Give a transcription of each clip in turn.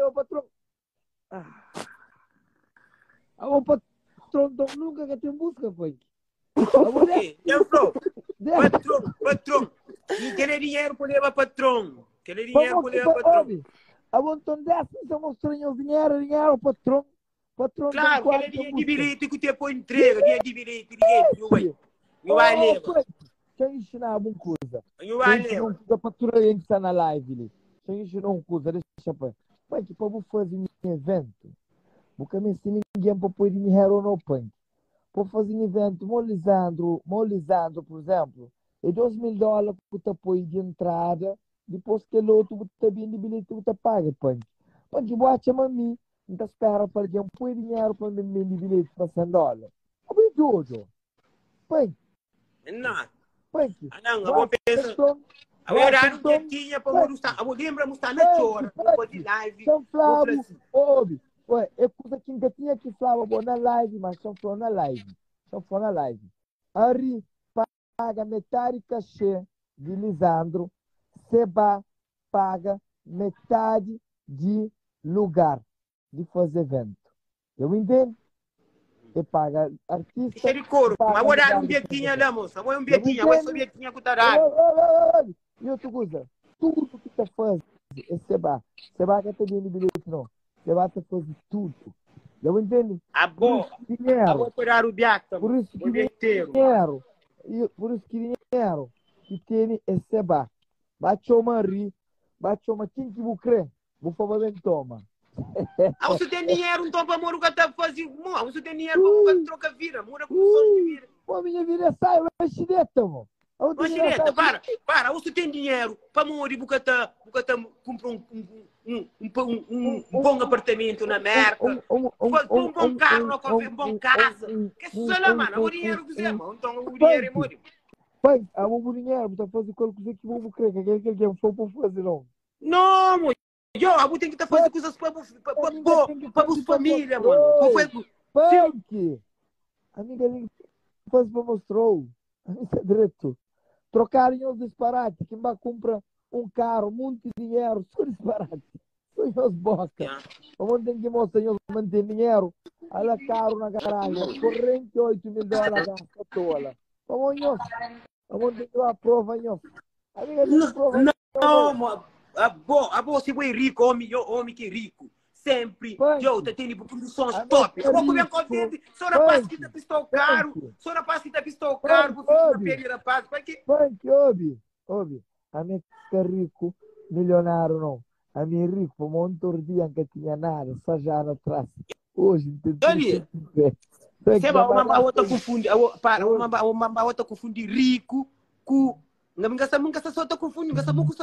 o patrão. O patrão nunca que tem busca, pai. Patrão. E querer dinheiro para levar patrão. Querer dinheiro para levar patrão. A vontade dessa, se mostrando dinheiro, patrão. Claro, querer dinheiro de bilhete que te põe entrega, dinheiro de bilhete, dinheiro. Não vai levar. Deixa eu ensinar uma coisa. Não vai levar. A patrulha que está na live ali. Deixa eu ensinar uma coisa, deixa para. Pai, que para você fazer um evento, porque me ensina ninguém para pôr dinheiro no pai. Para fazer um evento, Molisandro, por exemplo, é $2.000 que você põe de entrada, depois que o outro você bem de bilhete você paga, pai. Pai, que boa chama mim, não espera para alguém pôr dinheiro para mim de bilhete para $100. O bem tudo. Pai. Não. Pai. Não, eu vou pensar. Agora não tinha para mostrar. Eu lembro mostrar na chora, depois de live. São Flávio, ouve. É coisa que ainda tinha que falar na live, mas só foi na live. Ari paga metade cachê de Lisandro, Seba paga metade de lugar de fazer evento. Eu entendo? E paga artista. Deixa de couro, mas agora não tinha lá, moça. Agora não tinha, agora só tinha que estar dado. E outra coisa, tudo que você faz é Seba. Seba que tem bilhete, não. Você vai fazer tudo. Eu entendo? Bom. Vou esperar o diacta. Por isso que dinheiro. Por isso que dinheiro que tem é Seba. Bate uma ri. Bate uma quem que vou crer. Vou fazer toma. Você tem dinheiro, então, para morar que está fazendo. Você tem dinheiro para trocar vida. Mora com sonho de vida. Pô, minha vida sai, vai chineta, mano. Para, você tem dinheiro para morar porque está comprar um bom apartamento na América, um bom carro, uma boa casa. Que isso lá, mano? O dinheiro que você, mano. Então o dinheiro é morrer. Pai, o dinheiro, está fazendo coisa que vou crer, que alguém for para fazer, não. Não, mano. Eu vou ter que fazer coisas para a família, mano. Punk! Amiga, faz para mostrou. Amiga, direto. Trocarem os disparates. Quem vai comprar um carro, muito dinheiro, só disparate. Só os boca. Vamos ter que mostrar os manter dinheiro. Olha caro na garagem. Corrente $8.000 gasta tola. Vamos ter que dar a prova, Amiga, não, mano. Você é rico, homem que é rico. Sempre, eu tenho produções top. Eu vou comer Covid, só na paz que está pistol caro, vou ficar na pele da paz. Punk, ouve. A minha é rico, milionário não. A minha é rico, um monte de dia que tinha nada, só já atrás. Hoje, uma outra confunde rico com. Nunca só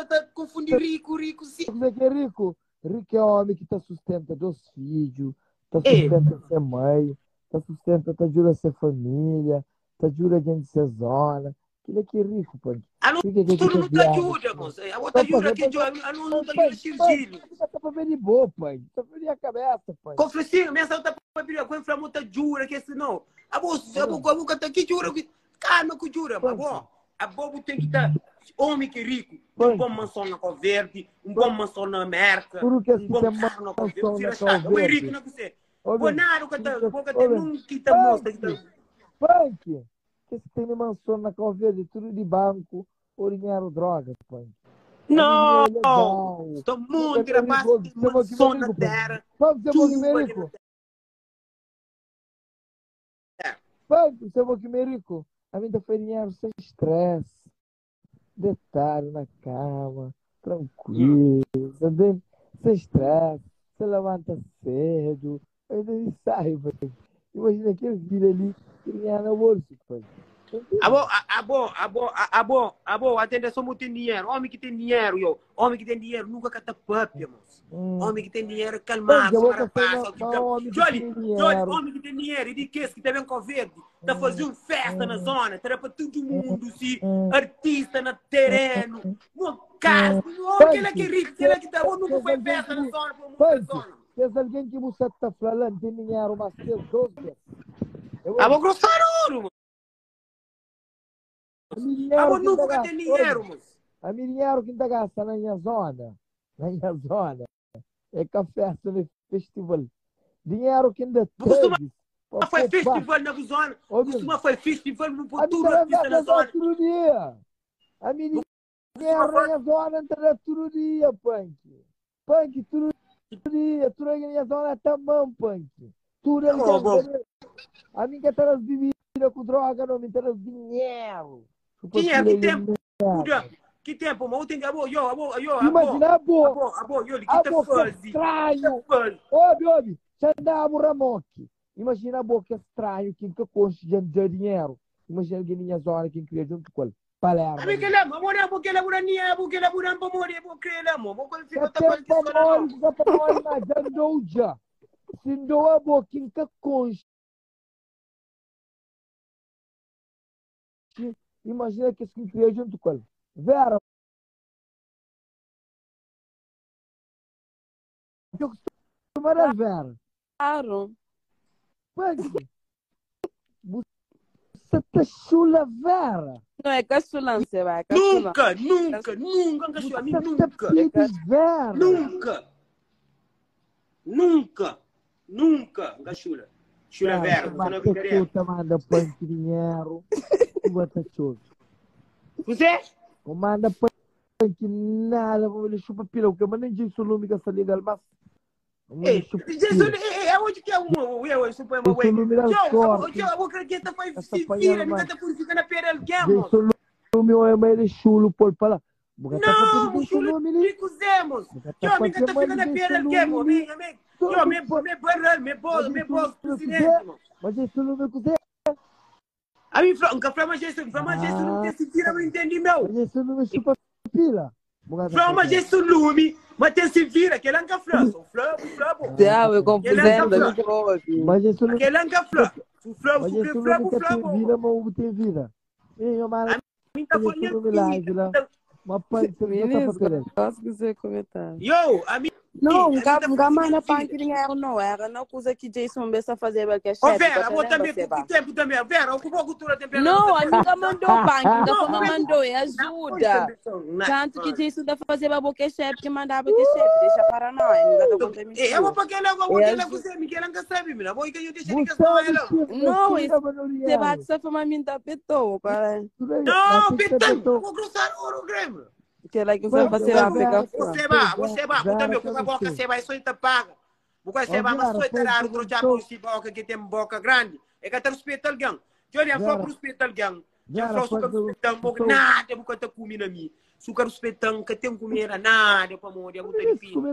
está confundir rico, sim. Como é que é rico? Rico é homem que está sustenta 2 filhos, está sustenta ser mãe, está sustenta, está jura ser família, está jura gente ser zona. Aquilo aqui é rico, pô. Tu não te ajuda, moça. A outra ajuda que não te ajuda Chirgílio. Está para ver de boa, pai. Está para ver a cabeça, pai. Confessinho, minha está para ver com inflamuta jura que esse não. A boca está aqui jura que calma que jura, mas bom. A bobo tem que estar homem que é rico, um bom mansão na Coverde, um bom mansão na América, um bom carro na Coverde, é rico não você. Bonaro que está, boca tem nunca está moça. Punk, que tem mansão na Coverde, tudo de banco, ou dinheiro droga, punk. Não, estou muito rapaz, tem mansão na terra. Punk, você é rico. Punk, você é rico. A vida foi dinheiro sem estresse, detalhe na cama, tranquilo, sem estresse, você levanta cedo, ainda sai, pai. Imagina aquele filho ali, que ganha no bolso, pai. Atende só muito dinheiro. Homem que tem dinheiro, homem que tem dinheiro nunca cata papia, moço. Homem que tem dinheiro calmado, homem que tem dinheiro, e de que tem bem Covid, está fazendo festa na zona, está para todo mundo, artista no terreno, uma casa, aquele é que é rico, aquele é que está, nunca foi festa na zona, para zona. Se alguém que você está falando tem dinheiro, mas tem 12 vezes. Vou grosseiro, nunca tem dinheiro, moço. A minha dinheiro que está gasta na minha zona. É que a festa no festival. Dinheiro que ainda Costuma traz. foi festival na zona. Costuma foi festival no futuro artista na zona. Todo dia. A minha dinheiro na zona entra todo dia, Punk. Punk, todo dia. Tudo aí na zona também, Punk. Tudo aí. A minha que tá bebida com droga, não me traz dinheiro. Dinheiro, que tempo? Que tempo? Mas eu tenho que... Imagina a boa. Que tá fazendo? Estranho. Ouve. Já dá a Ramoque. Imagina a boca estranho, quem que consiga de dinheiro. Imagina que minha zona, quem cria junto com ele. Palermo. Amigo, ele é porque ele é buraninha, porque ele é buraninha, porque ele é buraninha, porque ele é buraninha. Mas andou já. Se andou a boca, quem que consiga. Imagina que quem cria junto com ele. Vera. Eu costumo era Vera. Claro. Você tá chula, Vera. Não é caçulância, vai. Nunca, Gachula. Chula Vera, você não brincaria. Você manda punk dinheiro. Você chula. Você? Comanda punk nada, vou lhe chupar pila, porque eu nem disse o nome que essa liga, mas onde que é eu suponho uma web. Eu acredito que foi se vira, ninguém tá purificando a pera alguém, mano. O meu é mais chulo por falar. Não, chulo ricuzemos. Eu me tá ficando a pera alguém, mano. Me boss presidente, mano. Mas isso não me quiser. A mim, nunca foi mais isso, não tem sentido, não entendi, meu. Mas isso não me chupa pila. Flama mas isso lume, mas tem se vira, que ele nunca flama. Eu confusão, mas isso não que nunca flama. Flama. Mas isso não vira, mas tem vida. Eu mas isso não live lá. Uma parte posso dizer comentário. Yo, a mim não, nunca mais na punk dinheiro não era, não coisa que Jason começa a fazer porque é chefe. Vera, vou também com tempo também. Vera, ocupou a cultura tempo. Não, a nunca mandou punk, nunca mandou, é ajuda. Tanto que Jason dá fazer porque é chefe, que mandava porque é chefe, deixa para nós, nunca dá conta de eu vou para aquela, você me quer não sabe, mina. Vou que eu deixa de questão ela. Não, você bate só para mim da petou, cara. Não, petão, vou cruzar o Grêmio. Que lá que você vai fazer a pegar. Você vai, também com a boca, você vai só te paga. Você vai, mas só te dar outro diabo se boca que tem boca grande. É que tá respeita alguém. Eu olha só para respeitar alguém. Já só suca respeitando boca nada, boca tá comendo a mim. Suca respeitando que tem comer nada para morrer, muito difícil.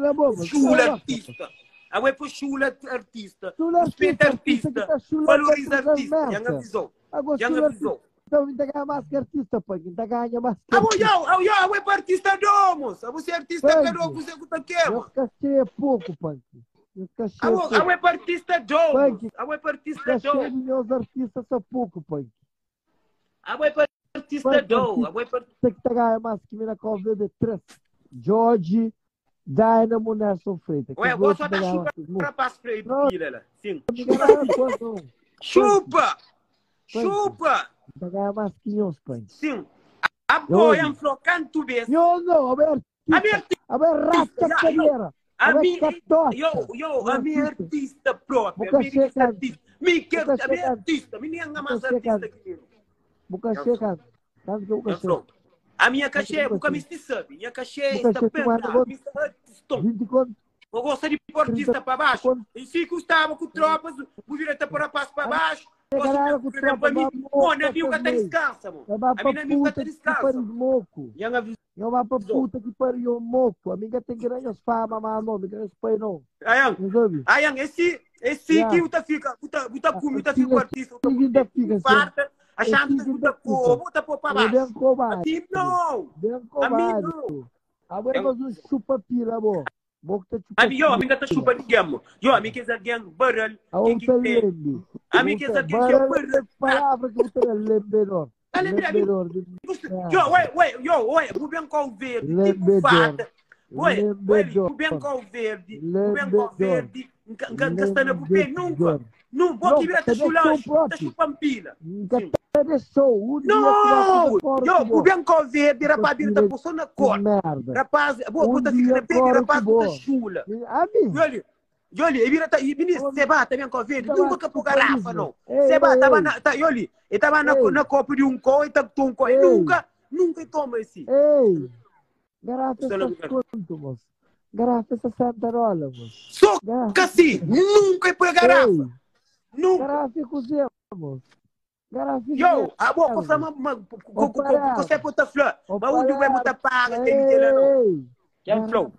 Chula artista. Agora é chula artista. Respeita artista. Valoriza artista. Já avisou. Então, ainda ganha mais que artista, pô. Ainda ganha mais que artista. Eu é artista domos. Você é artista que não você está aqui, mano. Eu cachê é pouco, pô. Eu é artista domos. Eu é artista domos. Cachê meus artistas são pouco, pô. Eu é artista domos. Você que ganha mais que mina com de 3. George, Dynamo, Nelson Freitas. Ué, eu vou só dar chupa para passar para ele, sim. Chupa! Ganha mais que nós, pai. Sim. A boia é um flocante tu vês. Não, a minha rasca carreira. A minha artista própria. A minha artista. A minha artista. Minha mais artista que eu. Boca checa. A minha cachê, boca me sabe. Minha cachê está perto. Eu gosto de pôr artista para baixo. E se custava com tropas, o direito para passo para baixo. Para mim, a minha tá descansa, mano. A minha tá descansa. Eu vou para puta que pariu moco. A minha tem grande fama, mas não, me ganha pai não. Ayang, esse que você fica, você come, você fica artista, você fica achando que você tá para baixo. A mim não. Agora nós vamos chupar pila, amor. A minha tá chupando gamo. A minha quer dizer barral. A minha quer dizer barral. Palavra que você lembra. O Biancão Verde, tipo fada. O Biancão Verde, gastando o pé nunca. Não, vou que vira tá chulando, tá chupando pila. deixou. Não! Eu, o Bianco Verde, rapaz, ele tá postando na cor. Rapaz, vou tá ficando bem, rapaz, tá chula. Yoli, ele tá, Seba, também com Verde, nunca capou garrafa, não. Seba, tava na, Yoli, ele tava na copa de um co, e tá com um co, e nunca toma esse. Ei, garrafa é quanto, moço? Garrafa é 60 dólares, moço. Só que assim, nunca põe garrafa. Nunca. Garrafa é cozinha, moço. Yo, a boa coisa, você pode flor, mas onde vai muita paga, tem que ter não. Quem flor?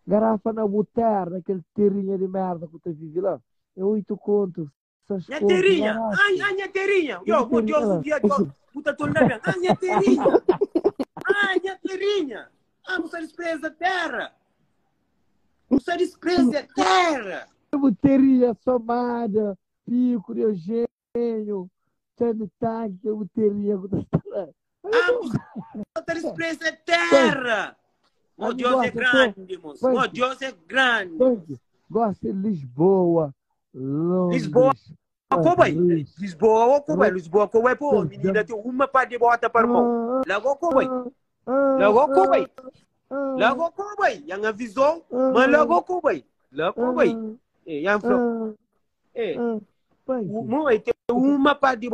Garrafa na botar, naquele terrinha de merda que você vive lá. É 8 contos. Minha terrinha, minha terrinha. Yo, vou Deus um dia, puta tu não é minha terrinha. Minha terrinha. Você despreza a terra. Você despreza a terra. Terrinha somada, pico de Eugênio. Tanque, eu teria. Você despreza a terra. O Deus é grande, moço. O Deus é grande. Gosta de Lisboa. Londres, Lisboa, como é? Lisboa, como é? Lisboa, como é? Pô, menina, tem uma para de bota para mão. Logo, como é? Logo, como é? Logo, como é? Yang avisou, mas logo, como é? Logo, como é? Yang falou. Muito, tem uma para de